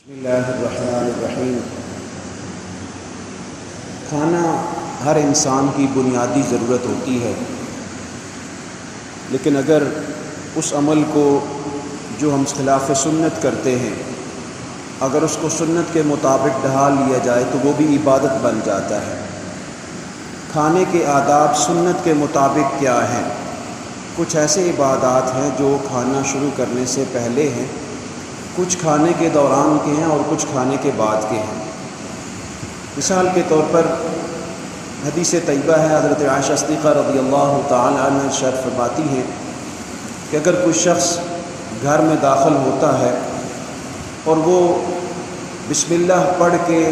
بسم اللہ الرحمن الرحیم۔ کھانا ہر انسان کی بنیادی ضرورت ہوتی ہے، لیکن اگر اس عمل کو جو ہم خلاف سنت کرتے ہیں اگر اس کو سنت کے مطابق ڈھال لیا جائے تو وہ بھی عبادت بن جاتا ہے۔ کھانے کے آداب سنت کے مطابق کیا ہیں؟ کچھ ایسے عبادات ہیں جو کھانا شروع کرنے سے پہلے ہیں، کچھ کھانے کے دوران کے ہیں اور کچھ کھانے کے بعد کے ہیں۔ مثال کے طور پر حدیث طیبہ ہے، حضرت عائشہ صدیقہ رضی اللہ تعالی عنہ ارشاد فرماتی ہیں کہ اگر کوئی شخص گھر میں داخل ہوتا ہے اور وہ بسم اللہ پڑھ کے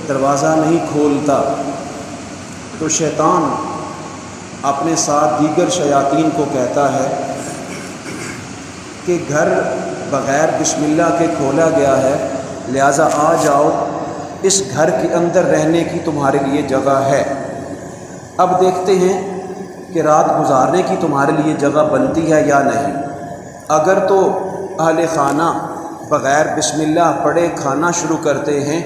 دروازہ نہیں کھولتا تو شیطان اپنے ساتھ دیگر شیاطین کو کہتا ہے کہ گھر بغیر بسم اللہ کے کھولا گیا ہے، لہٰذا آ جاؤ، اس گھر کے اندر رہنے کی تمہارے لیے جگہ ہے۔ اب دیکھتے ہیں کہ رات گزارنے کی تمہارے لیے جگہ بنتی ہے یا نہیں۔ اگر تو اہل خانہ بغیر بسم اللہ پڑھے کھانا شروع کرتے ہیں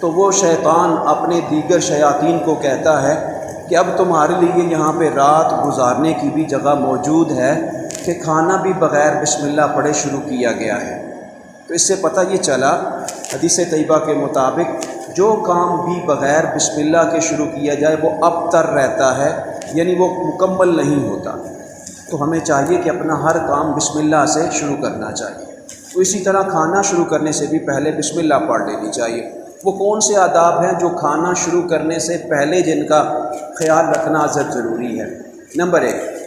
تو وہ شیطان اپنے دیگر شیاطین کو کہتا ہے کہ اب تمہارے لیے یہاں پہ رات گزارنے کی بھی جگہ موجود ہے کہ کھانا بھی بغیر بسم اللہ پڑھے شروع کیا گیا ہے۔ تو اس سے پتہ یہ چلا حدیث طیبہ کے مطابق جو کام بھی بغیر بسم اللہ کے شروع کیا جائے وہ ابتر رہتا ہے، یعنی وہ مکمل نہیں ہوتا۔ تو ہمیں چاہیے کہ اپنا ہر کام بسم اللہ سے شروع کرنا چاہیے۔ تو اسی طرح کھانا شروع کرنے سے بھی پہلے بسم اللہ پڑھ لینی چاہیے۔ وہ کون سے آداب ہیں جو کھانا شروع کرنے سے پہلے جن کا خیال رکھنا ضروری ہے؟ نمبر 1،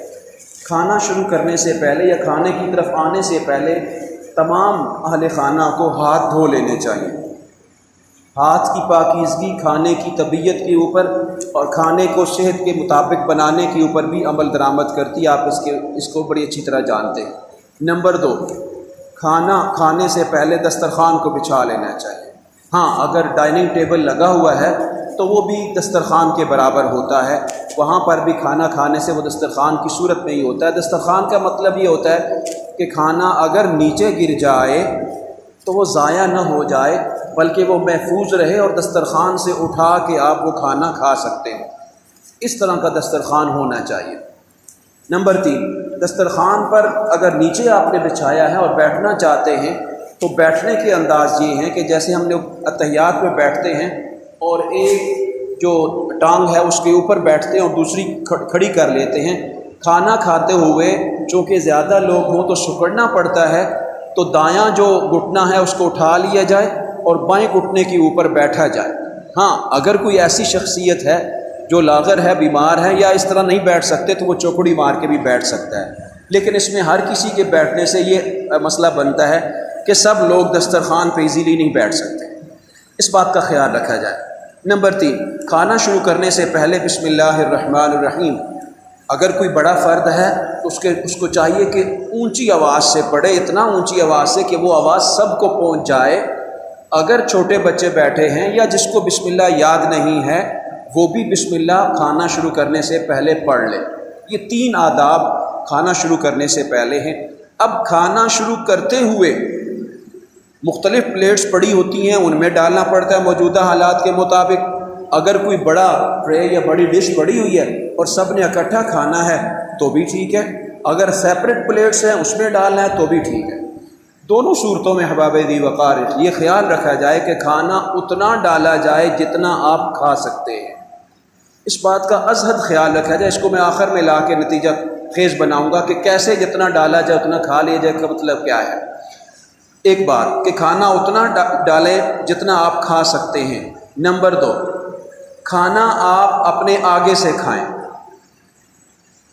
کھانا شروع کرنے سے پہلے یا کھانے کی طرف آنے سے پہلے تمام اہل خانہ کو ہاتھ دھو لینے چاہیے۔ ہاتھ کی پاکیزگی کھانے کی طبیعت کے اوپر اور کھانے کو صحت کے مطابق بنانے کے اوپر بھی عمل درآمد کرتی ہے، آپ اس کو بڑی اچھی طرح جانتے ہیں۔ نمبر 2، کھانا کھانے سے پہلے دسترخوان کو بچھا لینا چاہیے۔ ہاں، اگر ڈائننگ ٹیبل لگا ہوا ہے تو وہ بھی دسترخوان کے برابر ہوتا ہے، وہاں پر بھی کھانا کھانے سے وہ دسترخوان کی صورت میں ہی ہوتا ہے۔ دسترخوان کا مطلب یہ ہوتا ہے کہ کھانا اگر نیچے گر جائے تو وہ ضائع نہ ہو جائے بلکہ وہ محفوظ رہے اور دسترخوان سے اٹھا کے آپ وہ کھانا کھا سکتے ہیں۔ اس طرح کا دسترخوان ہونا چاہیے۔ نمبر 3، دسترخوان پر اگر نیچے آپ نے بچھایا ہے اور بیٹھنا چاہتے ہیں تو بیٹھنے کے انداز یہ ہیں کہ جیسے ہم لوگ اتحیات میں بیٹھتے ہیں اور ایک جو ٹانگ ہے اس کے اوپر بیٹھتے ہیں اور دوسری کھڑی کر لیتے ہیں۔ کھانا کھاتے ہوئے چونکہ زیادہ لوگ ہوں تو سکڑنا پڑتا ہے، تو دایاں جو گھٹنا ہے اس کو اٹھا لیا جائے اور بائیں گھٹنے کے اوپر بیٹھا جائے۔ ہاں، اگر کوئی ایسی شخصیت ہے جو لاغر ہے، بیمار ہے یا اس طرح نہیں بیٹھ سکتے تو وہ چوکڑی مار کے بھی بیٹھ سکتا ہے، لیکن اس میں ہر کسی کے بیٹھنے سے یہ مسئلہ بنتا ہے کہ سب لوگ دسترخوان پہ ایزیلی نہیں بیٹھ سکتے، اس بات کا خیال رکھا جائے۔ نمبر 3، کھانا شروع کرنے سے پہلے بسم اللہ الرحمن الرحیم۔ اگر کوئی بڑا فرد ہے تو اس کو چاہیے کہ اونچی آواز سے پڑھے، اتنا اونچی آواز سے کہ وہ آواز سب کو پہنچ جائے۔ اگر چھوٹے بچے بیٹھے ہیں یا جس کو بسم اللہ یاد نہیں ہے وہ بھی بسم اللہ کھانا شروع کرنے سے پہلے پڑھ لے۔ یہ 3 آداب کھانا شروع کرنے سے پہلے ہیں۔ اب کھانا شروع کرتے ہوئے مختلف پلیٹس پڑی ہوتی ہیں، ان میں ڈالنا پڑتا ہے موجودہ حالات کے مطابق۔ اگر کوئی بڑا ٹرے یا بڑی ڈش پڑی ہوئی ہے اور سب نے اکٹھا کھانا ہے تو بھی ٹھیک ہے، اگر سیپریٹ پلیٹس ہیں اس میں ڈالنا ہے تو بھی ٹھیک ہے۔ دونوں صورتوں میں احباب ذی وقار یہ خیال رکھا جائے کہ کھانا اتنا ڈالا جائے جتنا آپ کھا سکتے ہیں۔ اس بات کا ازحد خیال رکھا جائے، اس کو میں آخر میں لا کے نتیجہ خیز بناؤں گا کہ کیسے جتنا ڈالا جائے اتنا کھا لیا جائے کا مطلب کیا ہے۔ ایک بات کہ کھانا اتنا ڈالیں جتنا آپ کھا سکتے ہیں۔ نمبر 2، کھانا آپ اپنے آگے سے کھائیں۔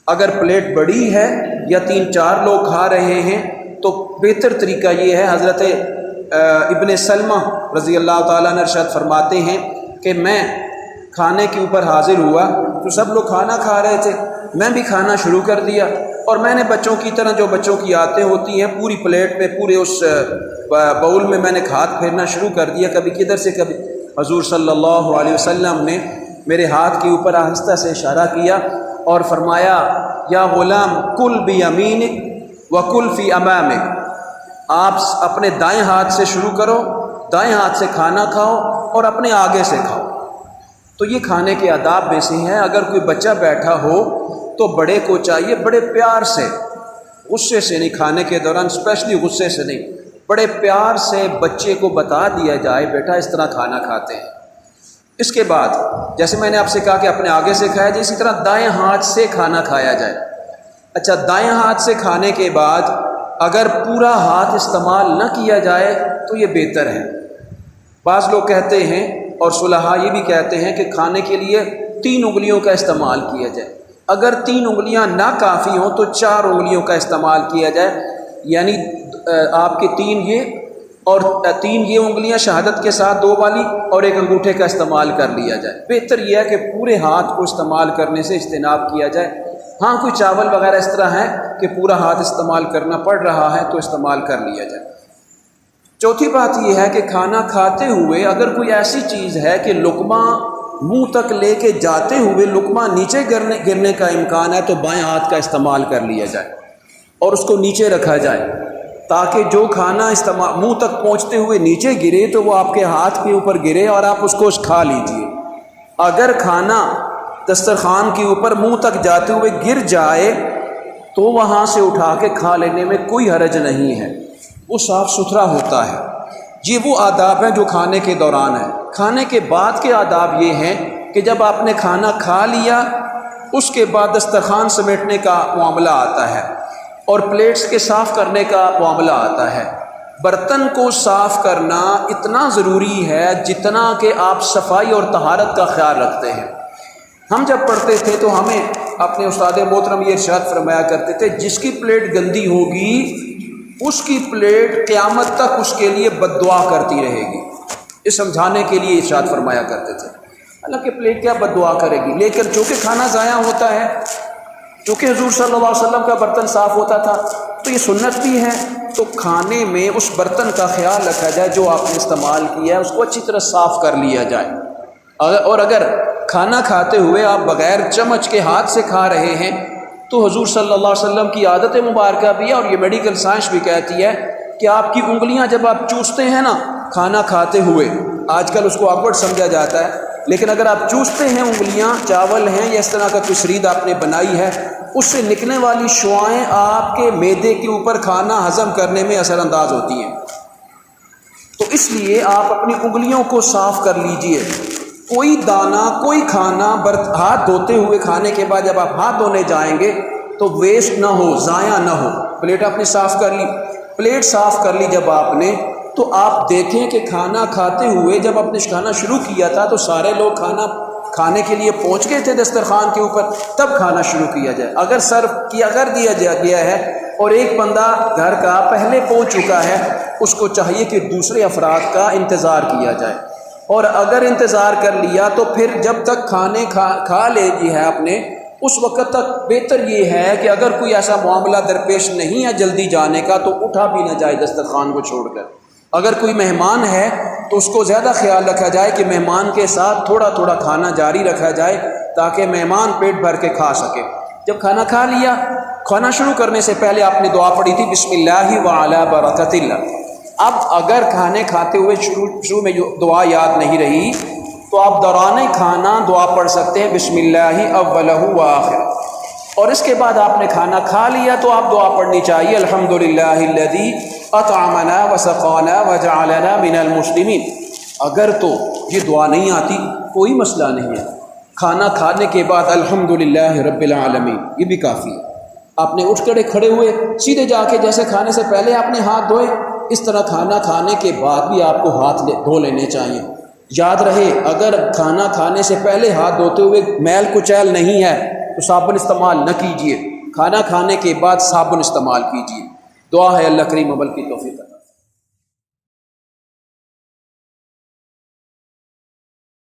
اگر پلیٹ بڑی ہے یا 3-4 لوگ کھا رہے ہیں تو بہتر طریقہ یہ ہے، حضرت ابن سلمہ رضی اللہ تعالیٰ عنہ ارشاد فرماتے ہیں کہ میں کھانے کے اوپر حاضر ہوا تو سب لوگ کھانا کھا رہے تھے، میں بھی کھانا شروع کر دیا اور میں نے بچوں کی طرح جو بچوں کی عادتیں ہوتی ہیں پوری پلیٹ میں پورے اس باؤل میں میں نے ہاتھ پھیرنا شروع کر دیا، کبھی کدھر سے کبھی۔ حضور صلی اللہ علیہ وسلم نے میرے ہاتھ کے اوپر آہستہ سے اشارہ کیا اور فرمایا، یا غلام کل بیمینک وکل فی امامک، آپ اپنے دائیں ہاتھ سے شروع کرو دائیں ہاتھ سے کھانا کھاؤ اور اپنے آگے سے کھاؤ۔ تو یہ کھانے کے آداب میں سے ہیں۔ اگر کوئی بچہ بیٹھا ہو تو بڑے کو چاہیے بڑے پیار سے، غصے سے نہیں، کھانے کے دوران اسپیشلی غصے سے نہیں، بڑے پیار سے بچے کو بتا دیا جائے بیٹا اس طرح کھانا کھاتے ہیں۔ اس کے بعد جیسے میں نے آپ سے کہا کہ اپنے آگے سے کھایا جائے، اسی طرح دائیں ہاتھ سے کھانا کھایا جائے۔ اچھا، دائیں ہاتھ سے کھانے کے بعد اگر پورا ہاتھ استعمال نہ کیا جائے تو یہ بہتر ہے۔ بعض لوگ کہتے ہیں اور صلحاء یہ بھی کہتے ہیں کہ کھانے کے لیے 3 انگلیوں کا استعمال کیا جائے۔ اگر 3 انگلیاں نہ کافی ہوں تو 4 انگلیوں کا استعمال کیا جائے، یعنی آپ کے 3 یہ اور 3 یہ انگلیاں شہادت کے ساتھ 2 والی اور 1 انگوٹھے کا استعمال کر لیا جائے۔ بہتر یہ ہے کہ پورے ہاتھ کو استعمال کرنے سے اجتناب کیا جائے۔ ہاں کوئی چاول وغیرہ اس طرح ہے کہ پورا ہاتھ استعمال کرنا پڑ رہا ہے تو استعمال کر لیا جائے۔ چوتھی بات یہ ہے کہ کھانا کھاتے ہوئے اگر کوئی ایسی چیز ہے کہ لقمہ منہ تک لے کے جاتے ہوئے لقمہ نیچے گرنے کا امکان ہے تو بائیں ہاتھ کا استعمال کر لیا جائے اور اس کو نیچے رکھا جائے، تاکہ جو کھانا منہ تک پہنچتے ہوئے نیچے گرے تو وہ آپ کے ہاتھ کے اوپر گرے اور آپ اس کو کھا لیجئے۔ اگر کھانا دسترخوان کے اوپر منہ تک جاتے ہوئے گر جائے تو وہاں سے اٹھا کے کھا لینے میں کوئی حرج نہیں ہے، وہ صاف ستھرا ہوتا ہے۔ یہ وہ آداب ہیں جو کھانے کے دوران ہیں۔ کھانے کے بعد کے آداب یہ ہیں کہ جب آپ نے کھانا کھا لیا اس کے بعد دسترخوان سمیٹنے کا معاملہ آتا ہے اور پلیٹس کے صاف کرنے کا معاملہ آتا ہے۔ برتن کو صاف کرنا اتنا ضروری ہے جتنا کہ آپ صفائی اور طہارت کا خیال رکھتے ہیں۔ ہم جب پڑھتے تھے تو ہمیں اپنے استاد محترم یہ ارشاد فرمایا کرتے تھے، جس کی پلیٹ گندی ہوگی اس کی پلیٹ قیامت تک اس کے لیے بد دعا کرتی رہے گی۔ اس سمجھانے کے لیے ارشاد فرمایا کرتے تھے۔ حالانکہ پلیٹ کیا بد دعا کرے گی، لیکن چونکہ کھانا ضائع ہوتا ہے، چونکہ حضور صلی اللہ علیہ وسلم کا برتن صاف ہوتا تھا تو یہ سنت بھی ہے، تو کھانے میں اس برتن کا خیال رکھا جائے جو آپ نے استعمال کیا ہے، اس کو اچھی طرح صاف کر لیا جائے۔ اور اگر کھانا کھاتے ہوئے آپ بغیر چمچ کے ہاتھ سے کھا رہے ہیں تو حضور صلی اللہ علیہ وسلم کی عادت مبارکہ بھی ہے اور یہ میڈیکل سائنس بھی کہتی ہے کہ آپ کی انگلیاں جب آپ چوستے ہیں نا کھانا کھاتے ہوئے، آج کل اس کو آکورڈ سمجھا جاتا ہے، لیکن اگر آپ چوستے ہیں انگلیاں، چاول ہیں یا اس طرح کا کوئی شرید آپ نے بنائی ہے، اس سے نکلنے والی شعاعیں آپ کے معدے کے اوپر کھانا ہضم کرنے میں اثر انداز ہوتی ہیں۔ تو اس لیے آپ اپنی انگلیوں کو صاف کر لیجئے۔ کوئی دانہ، کوئی کھانا ہاتھ دھوتے ہوئے کھانے کے بعد جب آپ ہاتھ دھونے جائیں گے تو ویسٹ نہ ہو، ضائع نہ ہو۔ پلیٹ آپ نے صاف کر لی، پلیٹ صاف کر لی جب آپ نے، تو آپ دیکھیں کہ کھانا کھاتے ہوئے جب آپ نے کھانا شروع کیا تھا تو سارے لوگ کھانا کھانے کے لیے پہنچ گئے تھے دسترخوان کے اوپر، تب کھانا شروع کیا جائے۔ اگر سرو کیا کر دیا گیا ہے اور ایک بندہ گھر کا پہلے پہنچ چکا ہے، اس کو چاہیے کہ دوسرے افراد کا انتظار کیا جائے، اور اگر انتظار کر لیا تو پھر جب تک کھانے کھا لے جی ہے آپ نے، اس وقت تک بہتر یہ ہے کہ اگر کوئی ایسا معاملہ درپیش نہیں ہے جلدی جانے کا تو اٹھا بھی نہ جائے دسترخوان کو چھوڑ کر۔ اگر کوئی مہمان ہے تو اس کو زیادہ خیال رکھا جائے کہ مہمان کے ساتھ تھوڑا تھوڑا کھانا جاری رکھا جائے تاکہ مہمان پیٹ بھر کے کھا سکے۔ جب کھانا کھا لیا، کھانا شروع کرنے سے پہلے آپ نے دعا پڑھی تھی بسم اللہ وعلی برکت اللہ۔ اب اگر کھانے کھاتے ہوئے شروع میں دعا یاد نہیں رہی تو آپ دوران کھانا دعا پڑھ سکتے ہیں بسم اللہ اولہ وآخرہ، اور اس کے بعد آپ نے کھانا کھا لیا تو آپ دعا پڑھنی چاہیے الحمدللہ الذی اطعمنا وسقانا وجعلنا من المسلمین۔ اگر تو یہ دعا نہیں آتی کوئی مسئلہ نہیں ہے، کھانا کھانے کے بعد الحمدللہ رب العالمین یہ بھی کافی ہے۔ آپ نے اٹھ کر کھڑے ہوئے، سیدھے جا کے جیسے کھانے سے پہلے آپ نے ہاتھ دھوئے، اس طرح کھانا کھانے کے بعد بھی آپ کو ہاتھ دھو لینے چاہیے۔ یاد رہے اگر کھانا کھانے سے پہلے ہاتھ دھوتے ہوئے میل کچیل نہیں ہے تو صابن استعمال نہ کیجیے، کھانا کھانے کے بعد صابن استعمال کیجیے۔ دعا ہے اللہ کریم عمل کی توفیق